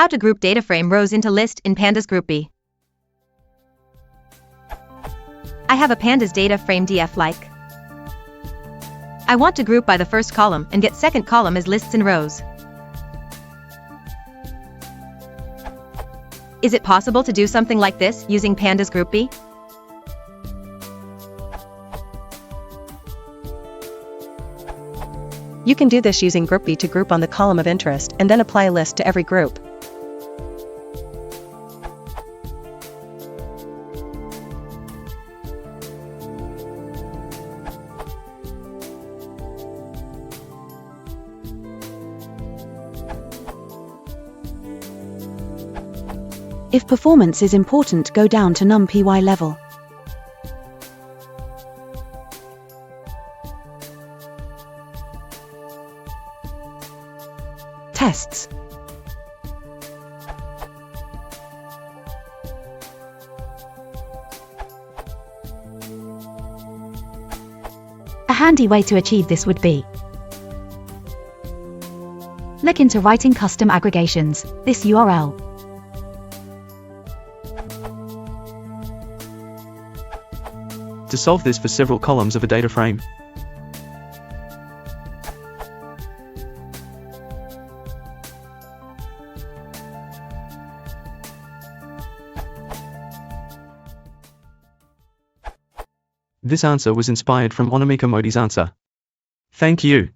How to group Dataframe rows into list in pandas-groupby. I have a pandas Dataframe df-like. I want to group by the first column and get second column as lists and rows. Is it possible to do something like this using pandas-groupby? You can do this using groupby to group on the column of interest and then apply a list to every group. If performance is important, go down to numpy level. Tests. A handy way to achieve this would be look into writing custom aggregations. This URL. To solve this for several columns of a data frame, this answer was inspired from Onamika Modi's answer. Thank you.